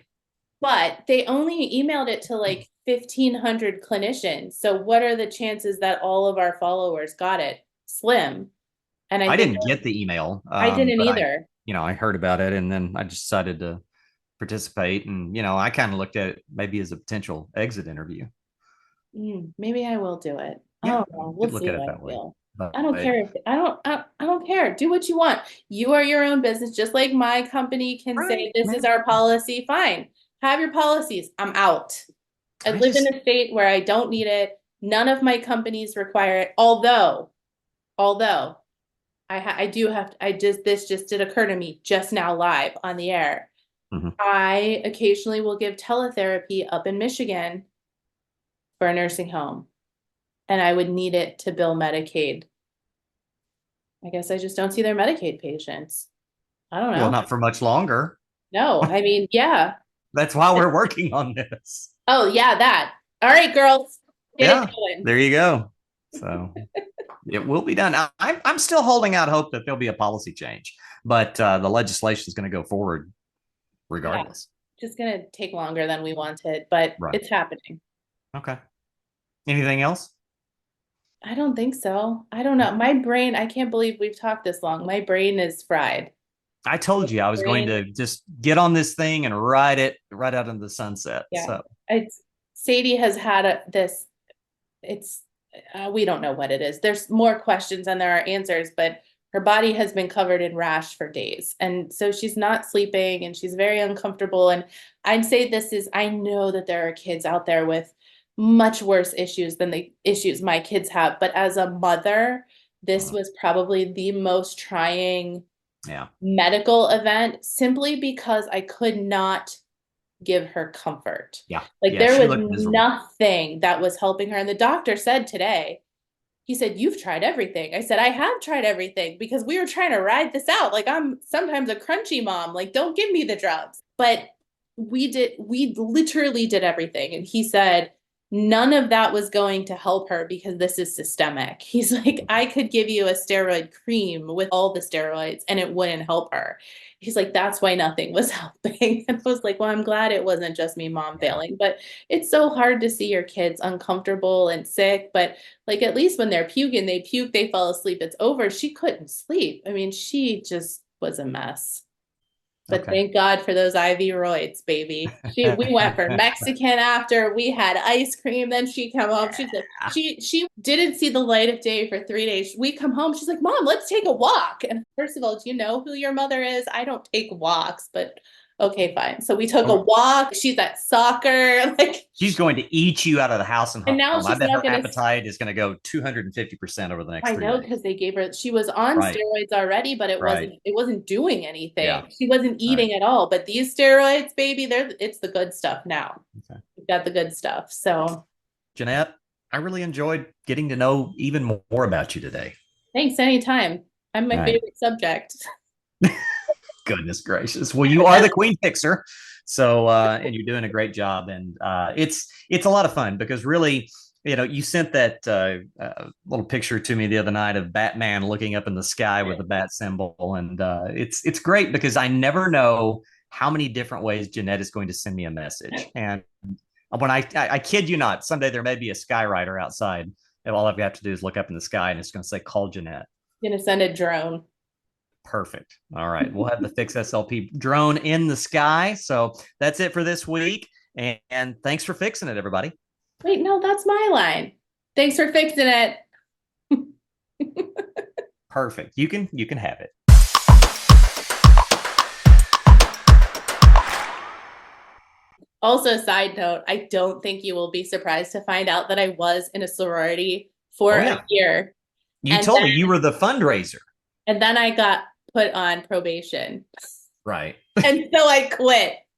but they only emailed it to like 1,500 clinicians. So what are the chances that all of our followers got it? Slim. And I I think didn't get the email, I didn't but either. I heard about it, and then I just decided to participate, and I kind of looked at it maybe as a potential exit interview. Maybe I will do it. Yeah, Oh, you well, we'll could look see at how it I that way. feel. But I don't care if I don't care. Do what you want. You are your own business, just like my company can right, say this is man. our policy. Fine. Have your policies. I'm out. I I live in just a state where I don't need it. None of my companies require it. Although I do have to, this just did occur to me just now live on the air. mhm. I occasionally will give teletherapy up in Michigan for a nursing home, and I would need it to bill Medicaid. I guess I just don't see their Medicaid patients. I don't Well, know. not for much longer. No, I mean, yeah. That's why we're working on this. Oh, yeah, that. All right, girls, get it Yeah, going. there you go. So it will be done. I'm still holding out hope that there'll be a policy change, but the legislation is going to go forward Yeah, regardless. just gonna take longer than we wanted, but Right. it's happening. Okay. Anything else? I don't think so. I don't know. My brain, I can't believe we've talked this long. My brain is fried. I My told you I was going brain, to just get on this thing and ride it right out into the sunset. yeah. So It's Sadie has had this, it's we don't know what it is. There's more questions than there are answers, but her body has been covered in rash for days. And so she's not sleeping and she's very uncomfortable. And I'd say I know that there are kids out there with much worse issues than the issues my kids have. But as a mother, this was probably the most trying yeah, medical event simply because I could not give her comfort. yeah, Like yeah. there She was looked miserable. nothing that was helping her. And the doctor said today, he said, "You've tried everything." I said, "I have tried everything because we were trying to ride this out. Like I'm sometimes a crunchy mom. Like don't give me the drugs." But we literally did everything. And he said, none of that was going to help her because this is systemic. He's like, I could give you a steroid cream with all the steroids and it wouldn't help her. He's like, that's why nothing was helping. And I was like, well, I'm glad it wasn't just me mom Yeah. failing, but it's so hard to see your kids uncomfortable and sick. But like, at least when they're puking, they puke, they fall asleep, it's over. She couldn't sleep. I mean, she just was a mess. But Okay. thank God for those IV roids, baby. We went for Mexican after we had ice cream. Then she come home. She's like, she didn't see the light of day for 3 days. We come home. She's like, Mom, let's take a walk. And first of all, do you know who your mother is? I don't take walks, but okay, fine. So we took a Oh, walk. She's at soccer, like, she's going to eat you out of the house and and home. now I she's bet not her gonna. appetite is going to go 250% over the next I three know days. because they gave her, she was on Right. steroids already, but Right. it wasn't doing Yeah. anything. She wasn't Right. eating at all. But these steroids, baby, it's the good stuff now. Okay. We've got the good stuff. So Jeanette, I really enjoyed getting to know even more about you today. thanks anytime. I'm All my right. favorite subject. Goodness gracious. Well, you are the queen fixer. So, and you're doing a great job. And it's a lot of fun because really, you sent that little picture to me the other night of Batman looking up in the sky with the bat symbol, and it's great because I never know how many different ways Jeanette is going to send me a message. And when I kid you not, someday there may be a skywriter outside, and all I've got to do is look up in the sky, and it's going to say "Call Jeanette." Gonna send a drone. Perfect. All right. We'll have the Fix SLP drone in the sky. So that's it for this week. And thanks for fixing it, everybody. Wait, no, that's my line. Thanks for fixing it. Perfect. You can have it. Also, side note, I don't think you will be surprised to find out that I was in a sorority for Oh a yeah. year. You And told me you were the fundraiser. then I got put on probation. Right. And so I quit.